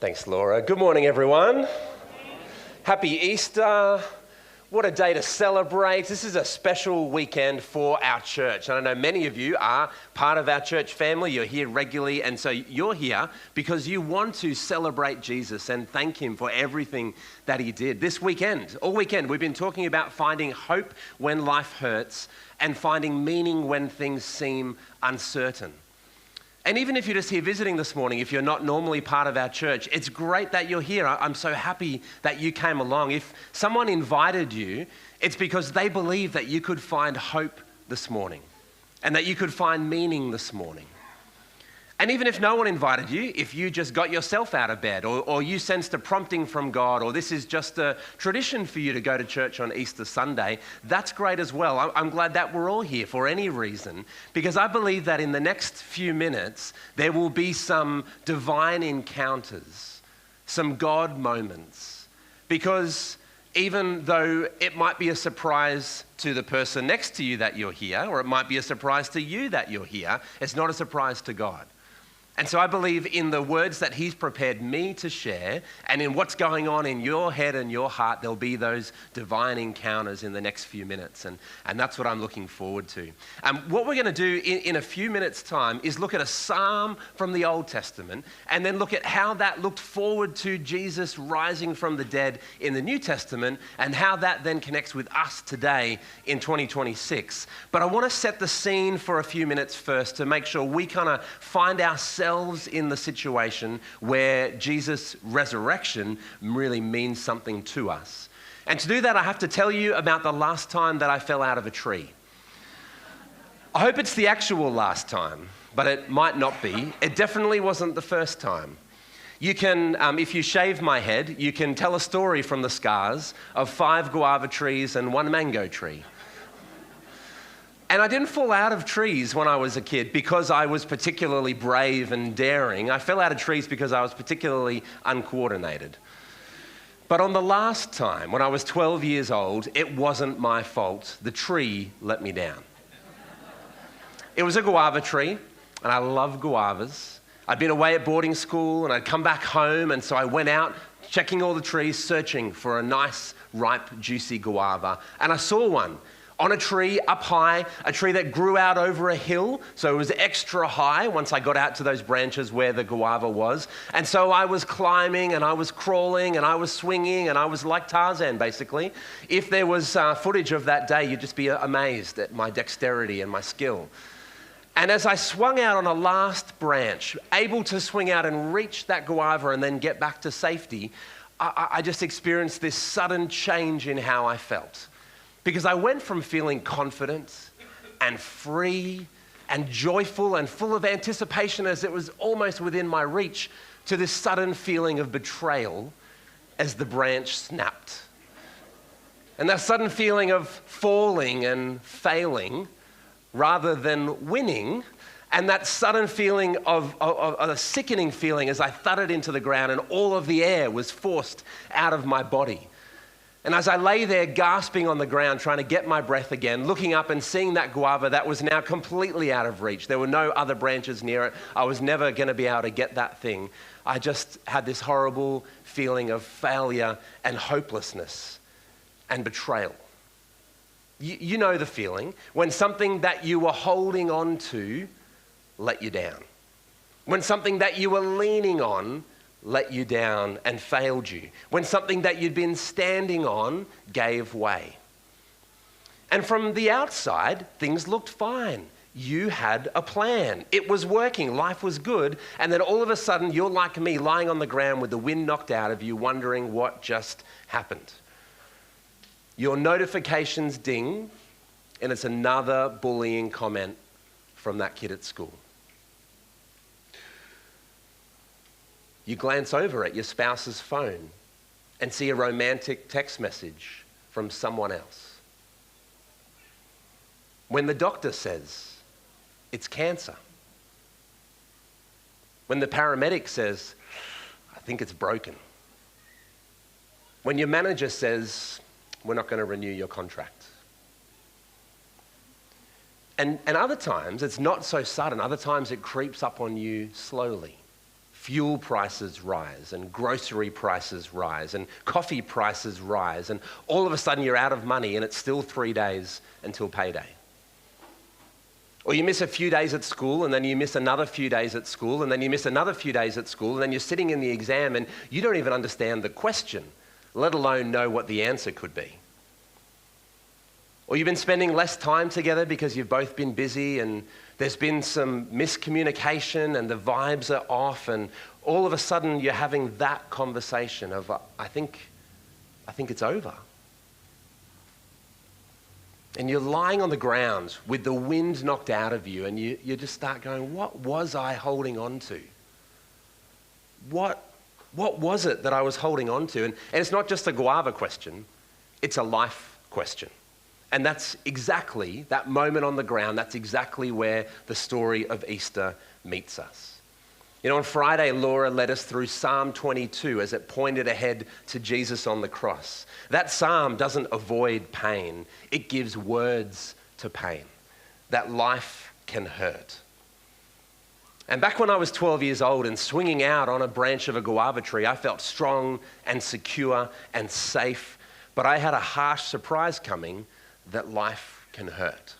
Thanks, Laura. Good morning, everyone. Happy Easter. What a day to celebrate. This is a special weekend for our church. And I know many of you are part of our church family. You're here regularly, and so you're here because you want to celebrate Jesus and thank him for everything that he did. This weekend, all weekend, we've been talking about finding hope when life hurts and finding meaning when things seem uncertain. And even if you're just here visiting this morning, if you're not normally part of our church, it's great that you're here. I'm so happy that you came along. If someone invited you, it's because they believe that you could find hope this morning and that you could find meaning this morning. And even if no one invited you, if you just got yourself out of bed or you sensed a prompting from God, or this is just a tradition for you to go to church on Easter Sunday, that's great as well. I'm glad that we're all here for any reason, because I believe that in the next few minutes, there will be some divine encounters, some God moments, because even though it might be a surprise to the person next to you that you're here, or it might be a surprise to you that you're here, it's not a surprise to God. And so I believe in the words that he's prepared me to share, and in what's going on in your head and your heart, there'll be those divine encounters in the next few minutes. And that's what I'm looking forward to. What we're going to do in a few minutes' time is look at a psalm from the Old Testament, and then look at how that looked forward to Jesus rising from the dead in the New Testament, and how that then connects with us today in 2026. But I want to set the scene for a few minutes first to make sure we kind of find ourselves in the situation where Jesus' resurrection really means something to us. And to do that, I have to tell you about the last time that I fell out of a tree. I hope it's the actual last time, but it might not be. It definitely wasn't the first time. You can, if you shave my head, you can tell a story from the scars of 5 guava trees and 1 mango tree. And I didn't fall out of trees when I was a kid because I was particularly brave and daring. I fell out of trees because I was particularly uncoordinated. But on the last time, when I was 12 years old, it wasn't my fault. The tree let me down. It was a guava tree, and I love guavas. I'd been away at boarding school, and I'd come back home, and so I went out checking all the trees, searching for a nice, ripe, juicy guava, and I saw one. On a tree up high, a tree that grew out over a hill, so it was extra high once I got out to those branches where the guava was. And so I was climbing and I was crawling and I was swinging and I was like Tarzan, basically. If there was footage of that day, you'd just be amazed at my dexterity and my skill. And as I swung out on a last branch, able to swing out and reach that guava and then get back to safety, I just experienced this sudden change in how I felt. Because I went from feeling confident and free and joyful and full of anticipation as it was almost within my reach to this sudden feeling of betrayal as the branch snapped. And that sudden feeling of falling and failing rather than winning, and that sudden feeling of a sickening feeling as I thudded into the ground and all of the air was forced out of my body. And as I lay there gasping on the ground, trying to get my breath again, looking up and seeing that guava that was now completely out of reach. There were no other branches near it. I was never going to be able to get that thing. I just had this horrible feeling of failure and hopelessness and betrayal. You know the feeling when something that you were holding on to let you down. When something that you were leaning on let you down and failed you. When something that you'd been standing on gave way. And from the outside, things looked fine. You had a plan. It was working. Life was good. And then all of a sudden, you're like me, lying on the ground with the wind knocked out of you, wondering what just happened. Your notifications ding, and it's another bullying comment from that kid at school. You glance over at your spouse's phone and see a romantic text message from someone else. When the doctor says it's cancer. When the paramedic says, I think it's broken. When your manager says, we're not going to renew your contract. And other times, it's not so sudden. Other times, it creeps up on you slowly. fuel prices rise and grocery prices rise and coffee prices rise and all of a sudden you're out of money and it's still 3 days until payday. Or you miss a few days at school and then you miss another few days at school and then you miss another few days at school and then you're sitting in the exam and you don't even understand the question, let alone know what the answer could be. Or you've been spending less time together because you've both been busy and there's been some miscommunication and the vibes are off and all of a sudden you're having that conversation of, I think it's over. And you're lying on the ground with the wind knocked out of you and you just start going, what was I holding on to? What was it that I was holding on to? And it's not just a guava question, it's a life question. And that's exactly, that moment on the ground, that's exactly where the story of Easter meets us. You know, on Friday, Laura led us through Psalm 22 as it pointed ahead to Jesus on the cross. That psalm doesn't avoid pain, it gives words to pain, that life can hurt. And back when I was 12 years old and swinging out on a branch of a guava tree, I felt strong and secure and safe, but I had a harsh surprise coming that life can hurt.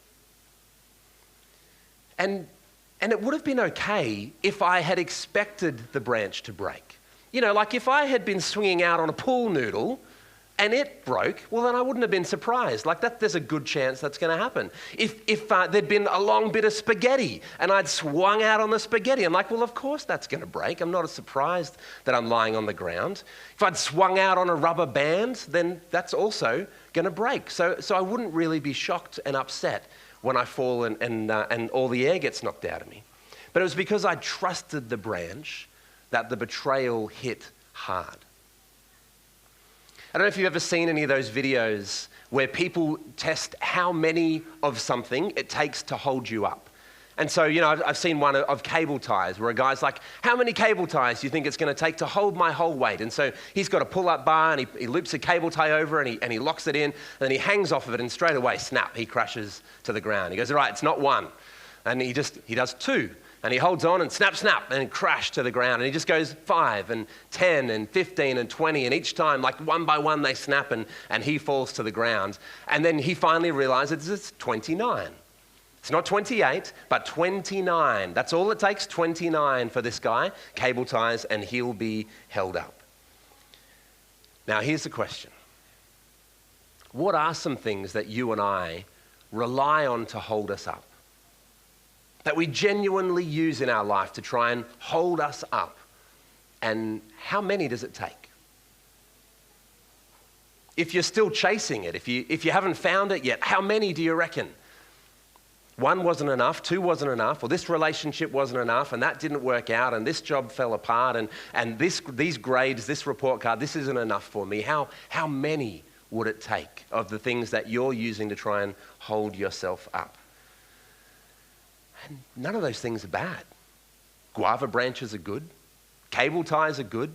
And it would have been okay if I had expected the branch to break. You know, like if I had been swinging out on a pool noodle and it broke, well then I wouldn't have been surprised. Like that, there's a good chance that's going to happen. If there'd been a long bit of spaghetti and I'd swung out on the spaghetti, I'm like, well of course that's going to break. I'm not surprised that I'm lying on the ground. If I'd swung out on a rubber band, then that's also going to break. So I wouldn't really be shocked and upset when I fall and all the air gets knocked out of me. But it was because I trusted the branch that the betrayal hit hard. I don't know if you've ever seen any of those videos where people test how many of something it takes to hold you up. And so, you know, I've seen one of cable ties where a guy's like, how many cable ties do you think it's going to take to hold my whole weight? And so he's got a pull-up bar and he loops a cable tie over and he locks it in and then he hangs off of it and straight away, snap, he crashes to the ground. He goes, all right, it's not one. And he does two. And he holds on and snap, snap, and crash to the ground. And he just goes 5 and 10 and 15 and 20. And each time, like one by one, they snap and he falls to the ground. And then he finally realizes it's 29. It's not 28, but 29. That's all it takes, 29 for this guy, cable ties, and he'll be held up. Now, here's the question. What are some things that you and I rely on to hold us up? That we genuinely use in our life to try and hold us up? And how many does it take? If you're still chasing it, if you haven't found it yet, how many do you reckon? 1 wasn't enough, 2 wasn't enough, or this relationship wasn't enough, and that didn't work out, and this job fell apart, and these grades, this report card, this isn't enough for me. How many would it take of the things that you're using to try and hold yourself up? And none of those things are bad. Guava branches are good. Cable ties are good.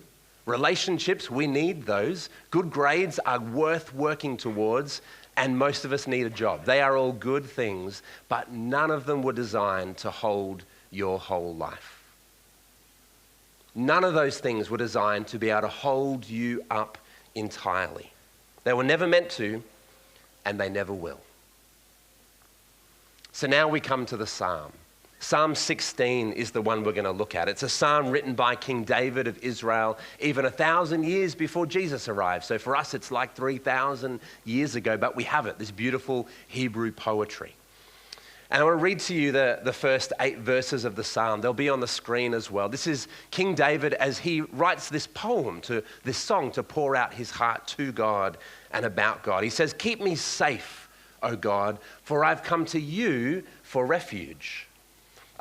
Relationships, we need those. Good grades are worth working towards. And most of us need a job. They are all good things, but none of them were designed to hold your whole life. None of those things were designed to be able to hold you up entirely. They were never meant to, and they never will. So now we come to the psalm. Psalm 16 is the one we're going to look at. It's a psalm written by King David of Israel even 1,000 years before Jesus arrived. So for us, it's like 3,000 years ago, but we have it, this beautiful Hebrew poetry. And I want to read to you the first 8 verses of the psalm. They'll be on the screen as well. This is King David as he writes this poem, this song to pour out his heart to God and about God. He says, "Keep me safe, O God, for I've come to you for refuge.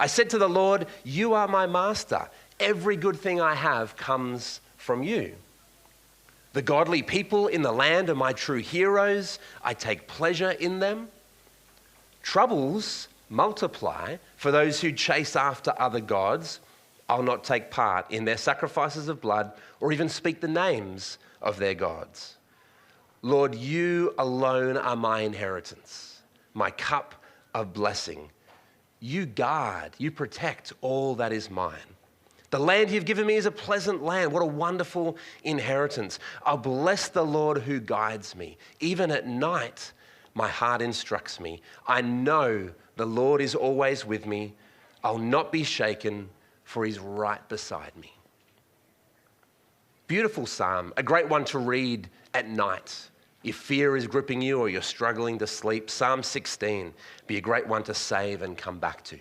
I said to the Lord, you are my master. Every good thing I have comes from you. The godly people in the land are my true heroes. I take pleasure in them. Troubles multiply for those who chase after other gods. I'll not take part in their sacrifices of blood or even speak the names of their gods. Lord, you alone are my inheritance, my cup of blessing. You guard, you protect all that is mine. The land you've given me is a pleasant land. What a wonderful inheritance. I'll bless the Lord who guides me. Even at night, my heart instructs me. I know the Lord is always with me. I'll not be shaken, for he's right beside me. Beautiful psalm, a great one to read at night. If fear is gripping you or you're struggling to sleep, Psalm 16 be a great one to save and come back to.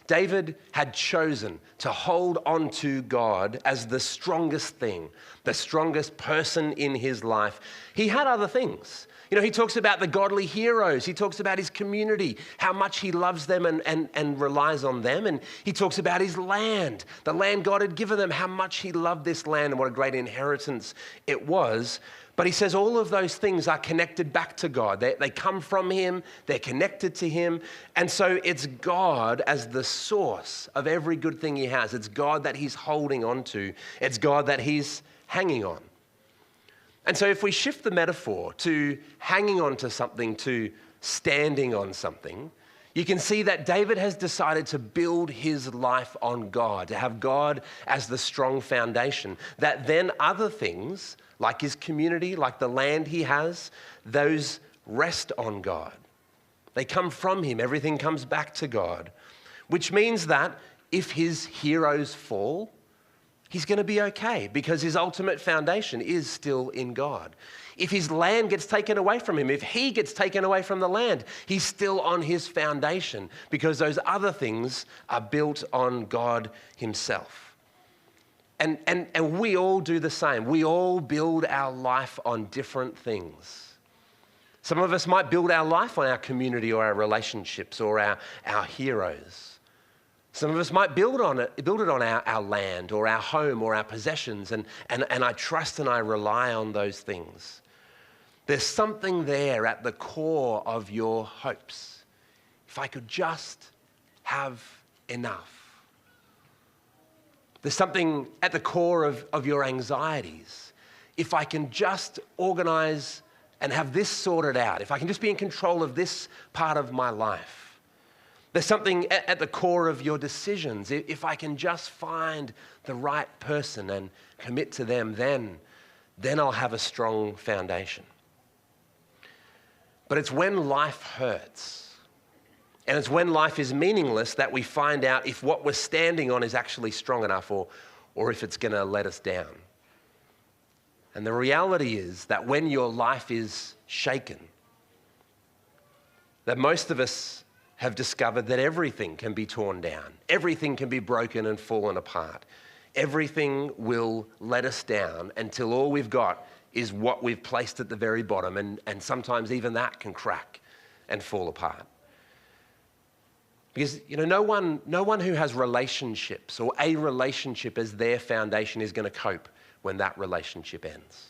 David had chosen to hold on to God as the strongest thing, the strongest person in his life. He had other things. You know, he talks about the godly heroes. He talks about his community, how much he loves them and relies on them. And he talks about his land, the land God had given them, how much he loved this land and what a great inheritance it was. But he says all of those things are connected back to God. They come from him. They're connected to him. And so it's God as the source of every good thing he has. It's God that he's holding on to. It's God that he's hanging on. And so if we shift the metaphor to hanging on to something, to standing on something, you can see that David has decided to build his life on God, to have God as the strong foundation, that then other things, like his community, like the land he has, those rest on God. They come from him. Everything comes back to God, which means that if his heroes fall, he's going to be okay because his ultimate foundation is still in God. If his land gets taken away from him, if he gets taken away from the land, he's still on his foundation because those other things are built on God himself. And we all do the same. We all build our life on different things. Some of us might build our life on our community or our relationships or our heroes. Some of us might build it on our land or our home or our possessions, and I trust and I rely on those things. There's something there at the core of your hopes. If I could just have enough. There's something at the core of your anxieties. If I can just organize and have this sorted out, if I can just be in control of this part of my life. There's something at the core of your decisions. If I can just find the right person and commit to them, then I'll have a strong foundation. But it's when life hurts, and it's when life is meaningless that we find out if what we're standing on is actually strong enough or if it's going to let us down. And the reality is that when your life is shaken, that most of us have discovered that everything can be torn down. Everything can be broken and fallen apart. Everything will let us down until all we've got is what we've placed at the very bottom, and sometimes even that can crack and fall apart. Because no one who has relationships or a relationship as their foundation is going to cope when that relationship ends.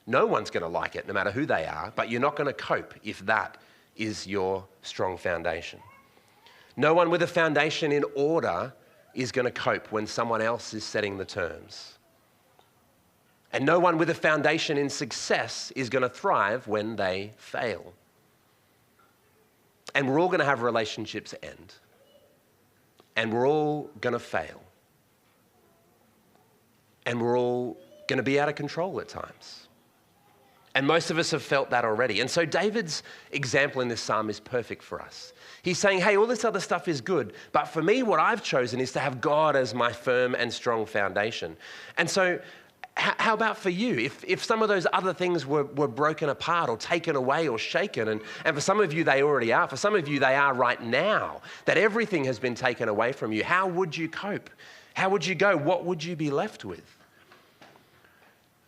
No one's going to like it, no matter who they are, but you're not going to cope if that is your strong foundation. No one with a foundation in order is going to cope when someone else is setting the terms. And no one with a foundation in success is going to thrive when they fail. And we're all going to have relationships end. And we're all going to fail. And we're all going to be out of control at times. And most of us have felt that already. And so David's example in this psalm is perfect for us. He's saying, hey, all this other stuff is good, but for me, what I've chosen is to have God as my firm and strong foundation. And so how about for you? If some of those other things were broken apart or taken away or shaken, and for some of you they already are, for some of you they are right now, that everything has been taken away from you, how would you cope? How would you go? What would you be left with?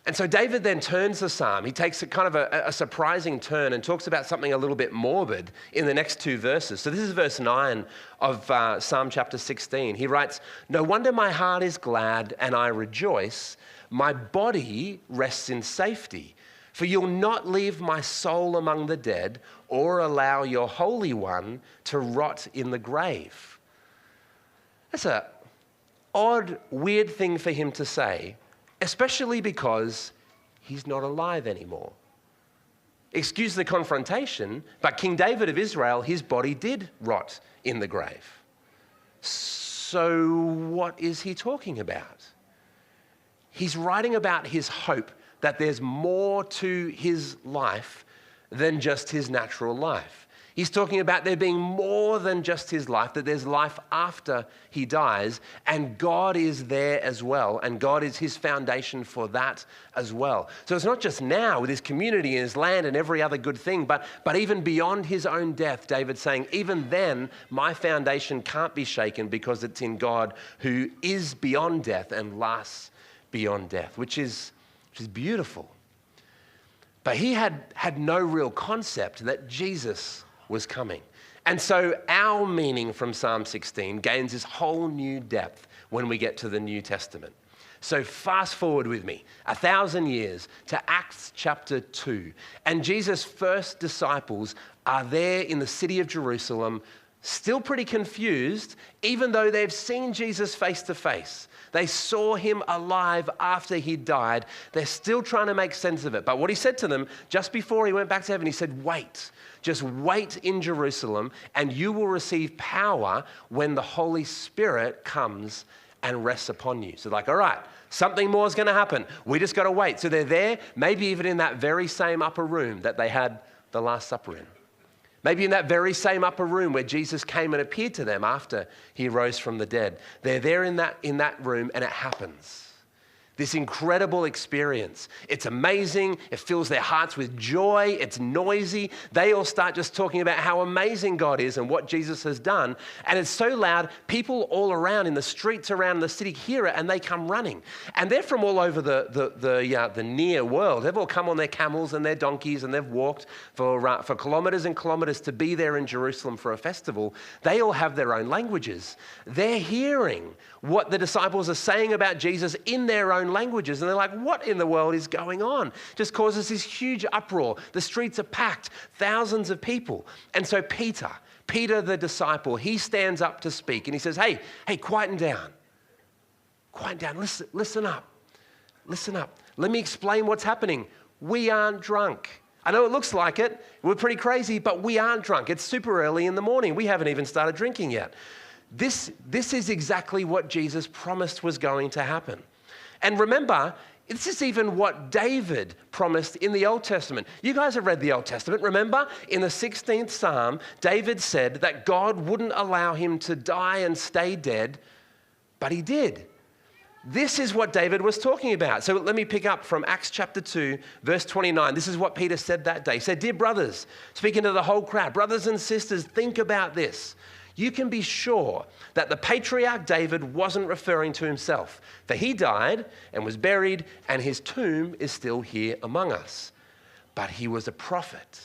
And so David then turns the psalm. He takes a kind of a surprising turn and talks about something a little bit morbid in the next two verses. So this is verse 9 of Psalm chapter 16. He writes, "No wonder my heart is glad and I rejoice. My body rests in safety, for you'll not leave my soul among the dead or allow your Holy One to rot in the grave." That's an odd, weird thing for him to say, especially because he's not alive anymore. Excuse the confrontation, but King David of Israel, his body did rot in the grave. So what is he talking about? He's writing about his hope that there's more to his life than just his natural life. He's talking about there being more than just his life, that there's life after he dies, and God is there as well, and God is his foundation for that as well. So it's not just now with his community and his land and every other good thing, but even beyond his own death, David's saying, even then, my foundation can't be shaken because it's in God who is beyond death and lasts beyond death, which is beautiful. But he had no real concept that Jesus was coming. And so our meaning from Psalm 16 gains this whole new depth when we get to the New Testament. So fast forward with me 1,000 years to Acts chapter 2. And Jesus' first disciples are there in the city of Jerusalem, still pretty confused, even though they've seen Jesus face to face. They saw him alive after he died. They're still trying to make sense of it. But what he said to them just before he went back to heaven, he said, wait. Just wait in Jerusalem and you will receive power when the Holy Spirit comes and rests upon you. So like, all right, something more is going to happen. We just got to wait. So they're there, maybe even in that very same upper room that they had the Last Supper in. Maybe in that very same upper room where Jesus came and appeared to them after he rose from the dead. They're there in that room and it happens. This incredible experience. It's amazing. It fills their hearts with joy. It's noisy. They all start just talking about how amazing God is and what Jesus has done. And it's so loud, people all around in the streets around the city hear it and they come running. And they're from all over the near world. They've all come on their camels and their donkeys and they've walked for kilometers and kilometers to be there in Jerusalem for a festival. They all have their own languages. They're hearing what the disciples are saying about Jesus in their own languages. And they're like, what in the world is going on? Just causes this huge uproar. The streets are packed, thousands of people. And so Peter the disciple, he stands up to speak and he says, hey, quieten down. Quieten down, listen up. Listen up. Let me explain what's happening. We aren't drunk. I know it looks like it. We're pretty crazy, but we aren't drunk. It's super early in the morning. We haven't even started drinking yet. This is exactly what Jesus promised was going to happen. And remember, this is even what David promised in the Old Testament. You guys have read the Old Testament. Remember, in the 16th Psalm, David said that God wouldn't allow him to die and stay dead, but he did. This is what David was talking about. So let me pick up from Acts chapter 2, verse 29. This is what Peter said that day. He said, dear brothers, speaking to the whole crowd, brothers and sisters, think about this. You can be sure that the patriarch David wasn't referring to himself, for he died and was buried, and his tomb is still here among us. But he was a prophet,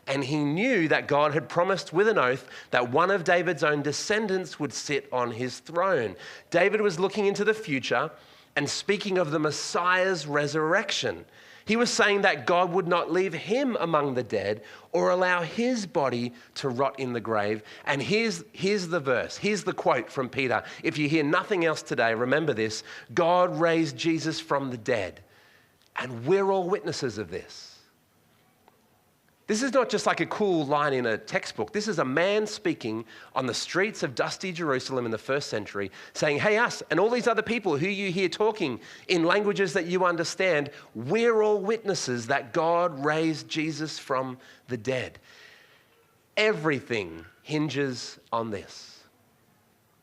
and he knew that God had promised with an oath that one of David's own descendants would sit on his throne. David was looking into the future and speaking of the Messiah's resurrection. He was saying that God would not leave him among the dead or allow his body to rot in the grave. And here's the verse. Here's the quote from Peter. If you hear nothing else today, remember this. God raised Jesus from the dead. And we're all witnesses of this. This is not just like a cool line in a textbook. This is a man speaking on the streets of dusty Jerusalem in the first century saying, hey, us and all these other people who you hear talking in languages that you understand, we're all witnesses that God raised Jesus from the dead. Everything hinges on this.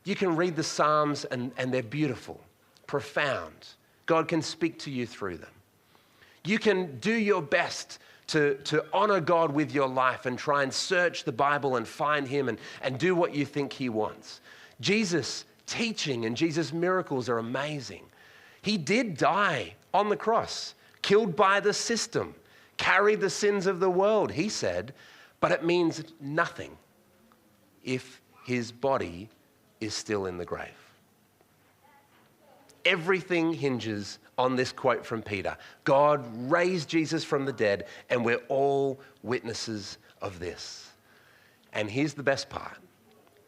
You can read the Psalms and they're beautiful, profound. God can speak to you through them. You can do your best to honor God with your life and try and search the Bible and find him and do what you think he wants. Jesus' teaching and Jesus' miracles are amazing. He did die on the cross, killed by the system, carried the sins of the world, he said, but it means nothing if his body is still in the grave. Everything hinges on this quote from Peter. God raised Jesus from the dead, and we're all witnesses of this. And here's the best part.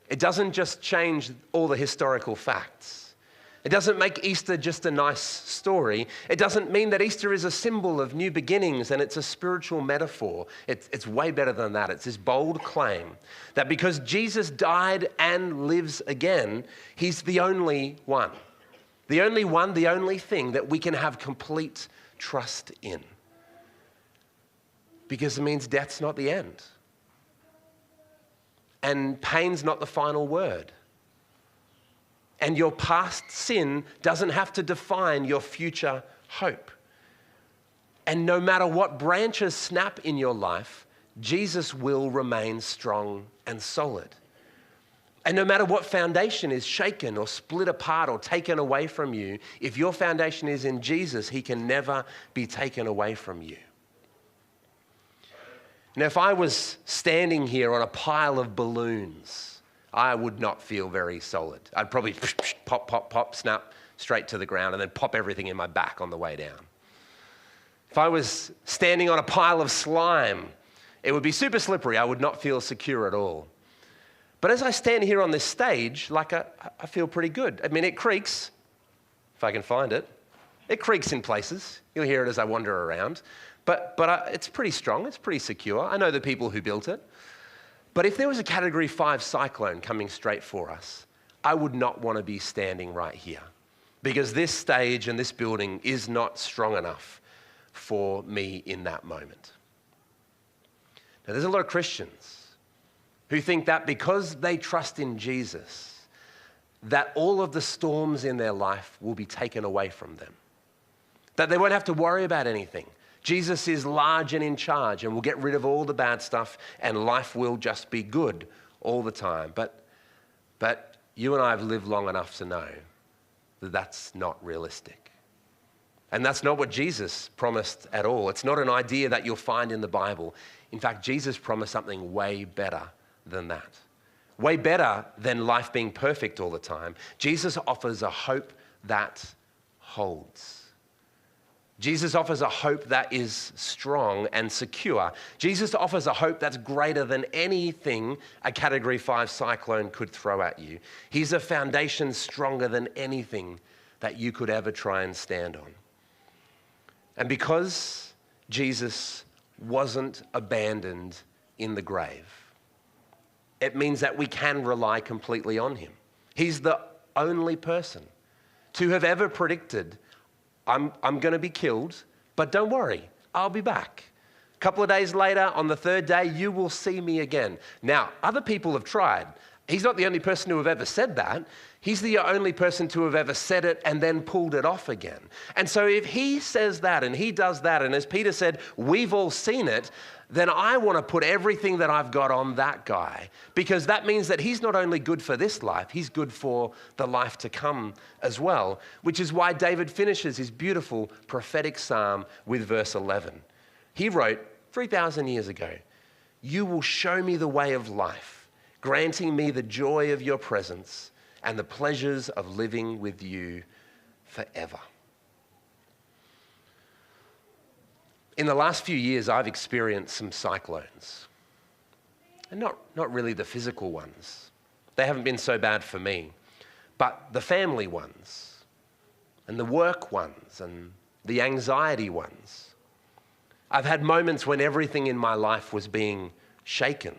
It doesn't just change all the historical facts. It doesn't make Easter just a nice story. It doesn't mean that Easter is a symbol of new beginnings and it's a spiritual metaphor. It's way better than that. It's this bold claim that because Jesus died and lives again, he's the only one. The only thing that we can have complete trust in. Because it means death's not the end. And pain's not the final word. And your past sin doesn't have to define your future hope. And no matter what branches snap in your life, Jesus will remain strong and solid. And no matter what foundation is shaken or split apart or taken away from you, if your foundation is in Jesus, he can never be taken away from you. Now, if I was standing here on a pile of balloons, I would not feel very solid. I'd probably pop, pop, pop, snap straight to the ground and then pop everything in my back on the way down. If I was standing on a pile of slime, it would be super slippery. I would not feel secure at all. But as I stand here on this stage, I feel pretty good. I mean, it creaks, if I can find it. It creaks in places. You'll hear it as I wander around. But it's pretty strong. It's pretty secure. I know the people who built it. But if there was a Category 5 cyclone coming straight for us, I would not want to be standing right here because this stage and this building is not strong enough for me in that moment. Now, there's a lot of Christians who think that because they trust in Jesus, that all of the storms in their life will be taken away from them, that they won't have to worry about anything. Jesus is large and in charge and will get rid of all the bad stuff and life will just be good all the time. But you and I have lived long enough to know that that's not realistic. And that's not what Jesus promised at all. It's not an idea that you'll find in the Bible. In fact, Jesus promised something way better than that. Way better than life being perfect all the time. Jesus offers a hope that holds. Jesus offers a hope that is strong and secure. Jesus offers a hope that's greater than anything a Category 5 cyclone could throw at you. He's a foundation stronger than anything that you could ever try and stand on. And because Jesus wasn't abandoned in the grave, it means that we can rely completely on him. He's the only person to have ever predicted, I'm going to be killed, but don't worry, I'll be back. A couple of days later, on the third day, you will see me again. Now, other people have tried. He's not the only person to have ever said that. He's the only person to have ever said it and then pulled it off again. And so if he says that and he does that, and as Peter said, we've all seen it, then I want to put everything that I've got on that guy, because that means that he's not only good for this life, he's good for the life to come as well, which is why David finishes his beautiful prophetic psalm with verse 11. He wrote 3,000 years ago, "You will show me the way of life, granting me the joy of your presence and the pleasures of living with you forever." In the last few years, I've experienced some cyclones. And not really the physical ones. They haven't been so bad for me. But the family ones, and the work ones, and the anxiety ones. I've had moments when everything in my life was being shaken.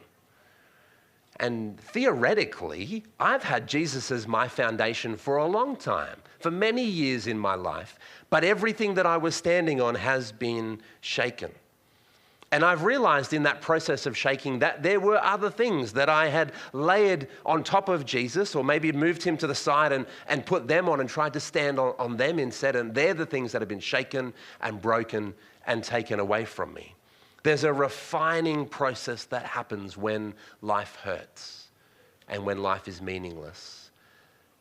And theoretically, I've had Jesus as my foundation for a long time, for many years in my life, but everything that I was standing on has been shaken. And I've realized in that process of shaking that there were other things that I had layered on top of Jesus, or maybe moved him to the side and put them on and tried to stand on them instead. And they're the things that have been shaken and broken and taken away from me. There's a refining process that happens when life hurts and when life is meaningless.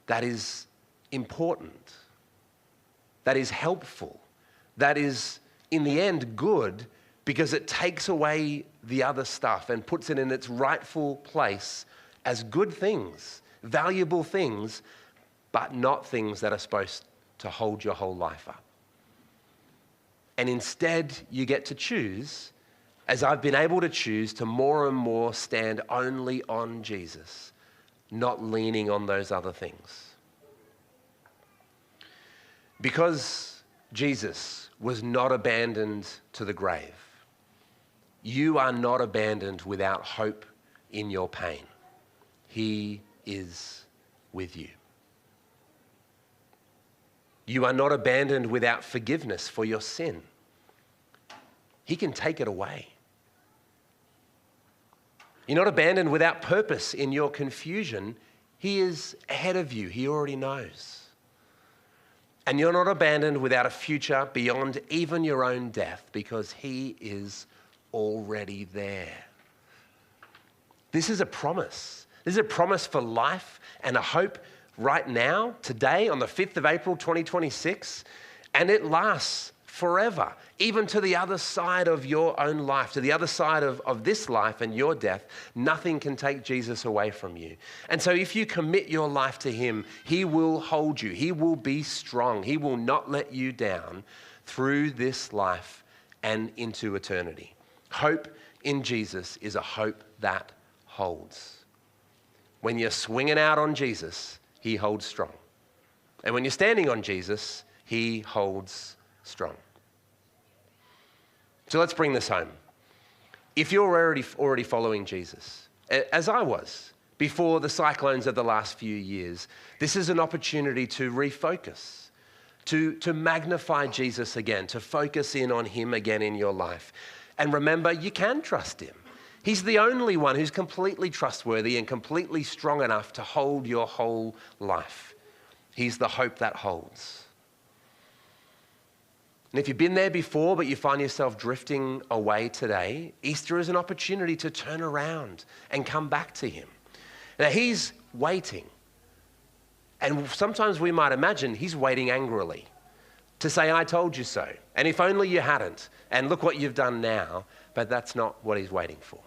That is important. That is helpful. That is, in the end, good, because it takes away the other stuff and puts it in its rightful place as good things, valuable things, but not things that are supposed to hold your whole life up. And instead, you get to choose, as I've been able to choose, to more and more stand only on Jesus, not leaning on those other things. Because Jesus was not abandoned to the grave, you are not abandoned without hope in your pain. He is with you. You are not abandoned without forgiveness for your sin. He can take it away. You're not abandoned without purpose in your confusion. He is ahead of you. He already knows. And you're not abandoned without a future beyond even your own death, because he is already there. This is a promise. This is a promise for life and a hope right now, today, on the 5th of April, 2026, and it lasts forever, even to the other side of your own life, to the other side of this life and your death. Nothing can take Jesus away from you. And so if you commit your life to him, he will hold you. He will be strong. He will not let you down through this life and into eternity. Hope in Jesus is a hope that holds. When you're swinging out on Jesus, he holds strong. And when you're standing on Jesus, he holds strong. So let's bring this home. If you're already following Jesus, as I was before the cyclones of the last few years, this is an opportunity to refocus, to magnify Jesus again, to focus in on him again in your life. And remember, you can trust him. He's the only one who's completely trustworthy and completely strong enough to hold your whole life. He's the hope that holds. And if you've been there before, but you find yourself drifting away today, Easter is an opportunity to turn around and come back to him. Now, he's waiting. And sometimes we might imagine he's waiting angrily to say, I told you so. And if only you hadn't. And look what you've done now. But that's not what he's waiting for.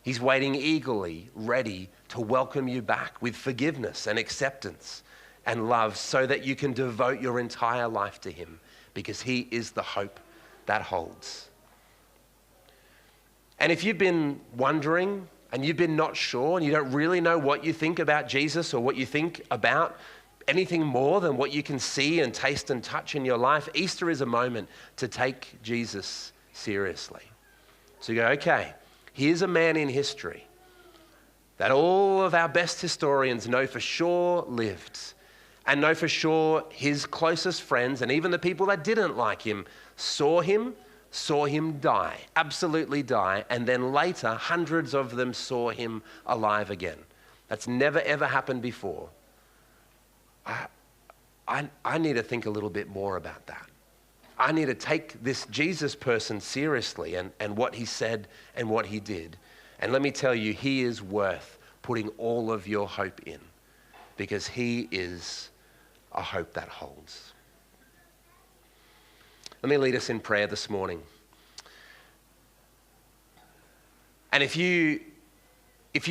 He's waiting eagerly, ready to welcome you back with forgiveness and acceptance and love, so that you can devote your entire life to him, because he is the hope that holds. And if you've been wondering and you've been not sure and you don't really know what you think about Jesus, or what you think about anything more than what you can see and taste and touch in your life, Easter is a moment to take Jesus seriously. So you go, okay, here's a man in history that all of our best historians know for sure lived, and know for sure his closest friends and even the people that didn't like him saw him die, absolutely die, and then later hundreds of them saw him alive again. That's never ever happened before. I need to think a little bit more about that. I need to take this Jesus person seriously, and what he said and what he did. And let me tell you, he is worth putting all of your hope in, because he is a hope that holds. Let me lead us in prayer this morning. And if you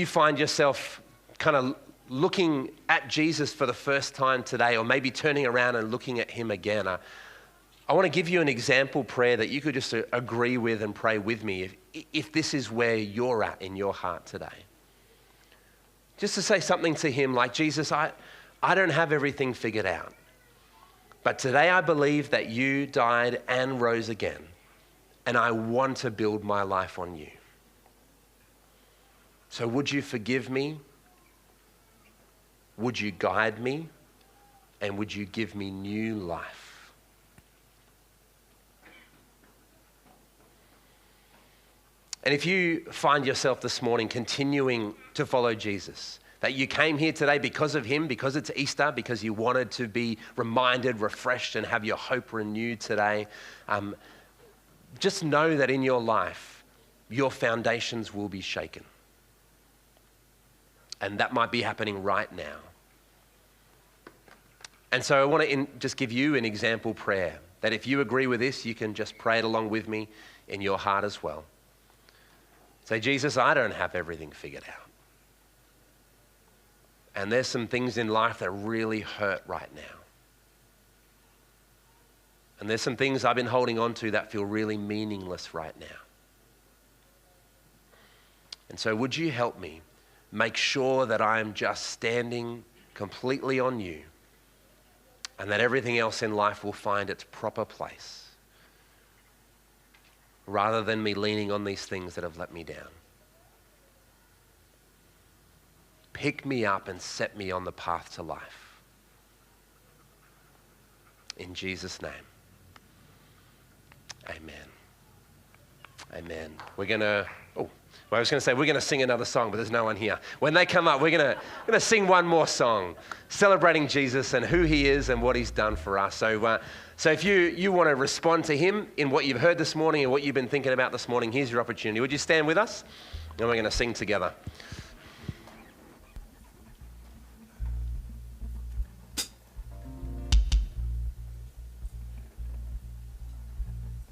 find yourself kind of looking at Jesus for the first time today, or maybe turning around and looking at him again, I want to give you an example prayer that you could just agree with and pray with me if this is where you're at in your heart today. Just to say something to him like, Jesus, I don't have everything figured out, but today I believe that you died and rose again, and I want to build my life on you. So would you forgive me? Would you guide me? And would you give me new life? And if you find yourself this morning continuing to follow Jesus, that you came here today because of him, because it's Easter, because you wanted to be reminded, refreshed, and have your hope renewed today, just know that in your life, your foundations will be shaken. And that might be happening right now. And so I want to just give you an example prayer, that if you agree with this, you can just pray it along with me in your heart as well. Say, Jesus, I don't have everything figured out. And there's some things in life that really hurt right now. And there's some things I've been holding on to that feel really meaningless right now. And so would you help me make sure that I'm just standing completely on you, and that everything else in life will find its proper place, rather than me leaning on these things that have let me down. Pick me up and set me on the path to life. In Jesus' name, amen. Amen. We're going to sing another song, but there's no one here. When they come up, we're going to sing one more song, celebrating Jesus and who he is and what he's done for us. So if you want to respond to him in what you've heard this morning and what you've been thinking about this morning, here's your opportunity. Would you stand with us? And we're going to sing together.